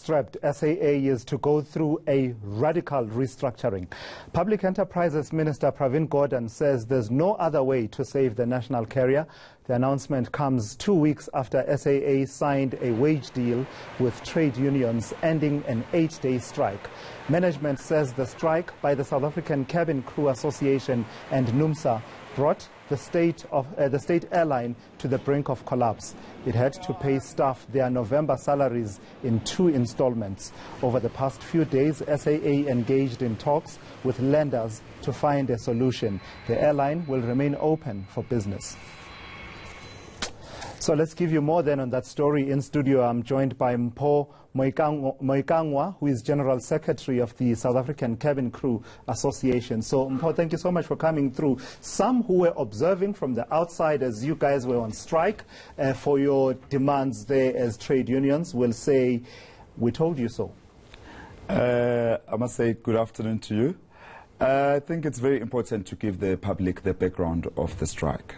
cash-strapped SAA is to go through a radical restructuring. Public Enterprises Minister Pravin Gordhan says there's no other way to save the national carrier. The announcement comes 2 weeks after SAA signed a wage deal with trade unions ending an 8-day strike. Management says the strike by the South African Cabin Crew Association and NUMSA brought the state airline to the brink of collapse. It had to pay staff their November salaries in 2 installments. Over the past few days, SAA engaged in talks with lenders to find a solution. The airline will remain open for business. So let's give you more then on that story. In studio, I'm joined by Mpho Moikangwa, who is General Secretary of the South African Cabin Crew Association. So Mpho, thank you so much for coming through. Some who were observing from the outside as you guys were on strike for your demands there as trade unions will say, we told you so. I must say good afternoon to you. I think it's very important to give the public the background of the strike.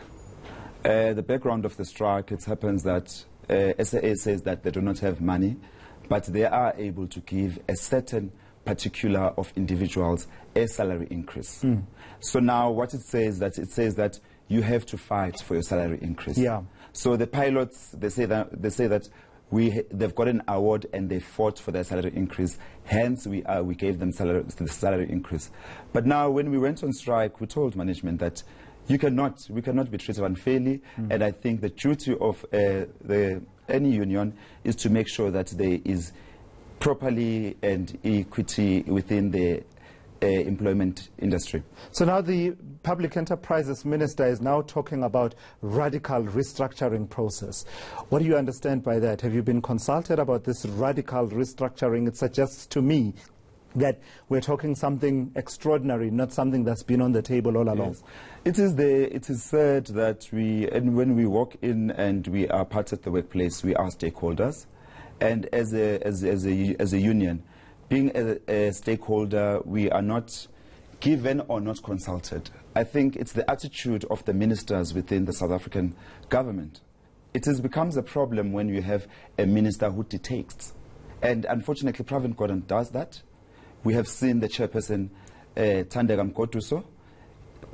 The background of the strike, it happens that SAA says that they do not have money, but they are able to give a certain particular of individuals a salary increase. So now what it says that you have to fight for your salary increase. Yeah. So the pilots, they say that they've got an award and they fought for their salary increase. Hence, we gave them the salary increase. But now, when we went on strike, we told management that we cannot be treated unfairly, and I think the duty of any union is to make sure that there is properly and equity within the employment industry. So now the Public Enterprises Minister is now talking about radical restructuring process. What do you understand by that? Have you been consulted about this radical restructuring? It suggests to me that we're talking something extraordinary, not something that's been on the table all along. Yes. It is said that when we walk in and we are part of the workplace, we are stakeholders, and as a union, being a stakeholder, we are not given or not consulted. I think it's the attitude of the ministers within the South African government. It becomes a problem when you have a minister who dictates, and unfortunately, Pravin Gordhan does that. We have seen the chairperson, Thandeka Mkotuso.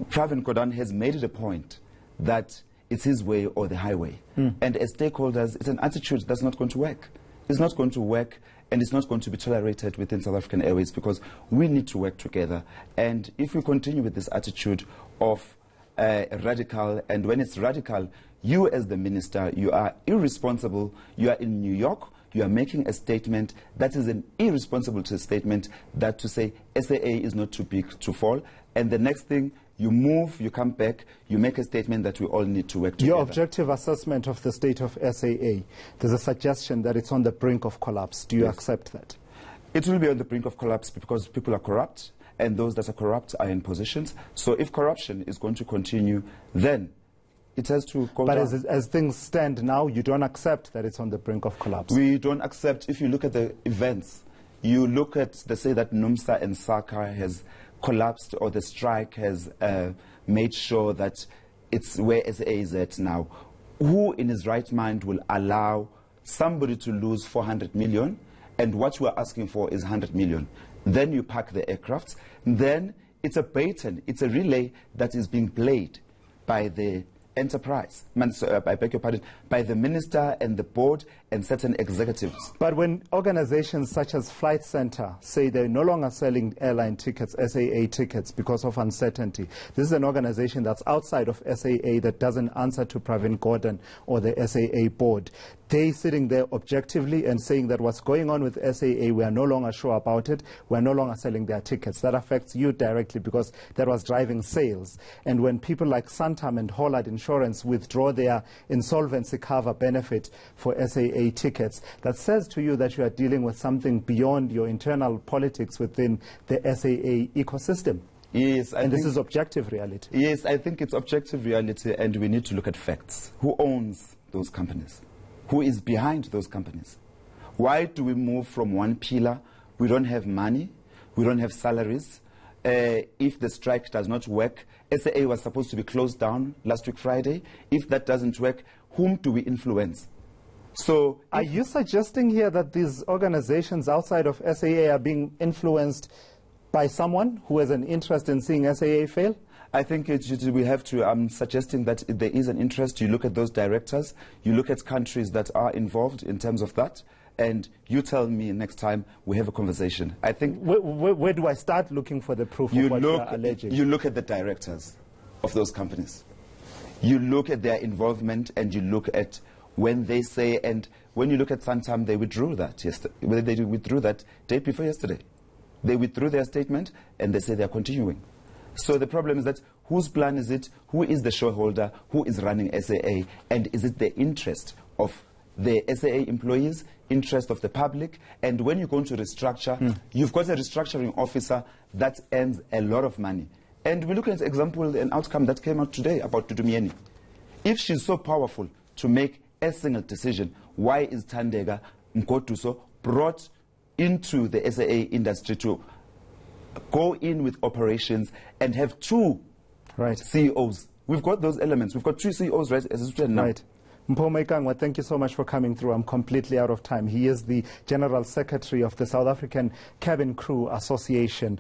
Pravin Gordhan has made it a point that it's his way or the highway. And as stakeholders, it's an attitude that's not going to work. It's not going to work, and it's not going to be tolerated within South African Airways, because we need to work together. And if we continue with this attitude of radical, and when it's radical, you as the minister, you are irresponsible. You are in New York. You are making a statement that is an irresponsible statement, that to say SAA is not too big to fall. And the next thing, you move, you come back, you make a statement that we all need to work together. Your objective assessment of the state of SAA, there's a suggestion that it's on the brink of collapse. Do you accept that? It will be on the brink of collapse because people are corrupt, and those that are corrupt are in positions. So if corruption is going to continue, then it has to go down. But as things stand now, you don't accept that it's on the brink of collapse? We don't accept. If you look at the events, you look at, they say that NUMSA and SAA has collapsed, or the strike has made sure that it's where SAA is at now. Who in his right mind will allow somebody to lose 400 million, and what we're asking for is 100 million? Then you park the aircrafts, then it's a baton, it's a relay that is being played by the enterprise, I beg your pardon, by the minister and the board and certain executives. But when organizations such as Flight Center say they're no longer selling airline tickets, SAA tickets, because of uncertainty, this is an organization that's outside of SAA that doesn't answer to Pravin Gordhan or the SAA board. They sitting there objectively and saying that what's going on with SAA, we are no longer sure about it, we're no longer selling their tickets. That affects you directly because that was driving sales. And when people like Santam and Hollard Insurance withdraw their insolvency cover benefit for SAA tickets, that says to you that you are dealing with something beyond your internal politics within the SAA ecosystem. Yes, and this is objective reality. Yes, I think it's objective reality, and we need to look at facts. Who owns those companies? Who is behind those companies? Why do we move from one pillar? We don't have money. We don't have salaries. If the strike does not work, SAA was supposed to be closed down last week Friday. If that doesn't work, whom do we influence? So, are you suggesting here that these organizations outside of SAA are being influenced by someone who has an interest in seeing SAA fail? I think we have to, I'm suggesting that if there is an interest, you look at those directors, you look at countries that are involved in terms of that, and you tell me next time we have a conversation. I think... Where do I start looking for the proof of what you're alleging? You look at the directors of those companies. You look at their involvement, and you look at when they say, and when you look at Santam, they withdrew that yesterday. They withdrew that day before yesterday. They withdrew their statement, and they say they're continuing. So the problem is that whose plan is it? Who is the shareholder? Who is running SAA? And is it the interest of the SAA employees, interest of the public? And when you're going to restructure, you've got a restructuring officer that earns a lot of money. And we look at, example, an outcome that came out today about Tutumieni. If she's so powerful to make a single decision, why is Tandega Mkotuso brought into the SAA industry to go in with operations and have two CEOs? We've got those elements. We've got two CEOs right as it's now. Right. Mpho Maikangwa, thank you so much for coming through. I'm completely out of time. He is the General Secretary of the South African Cabin Crew Association.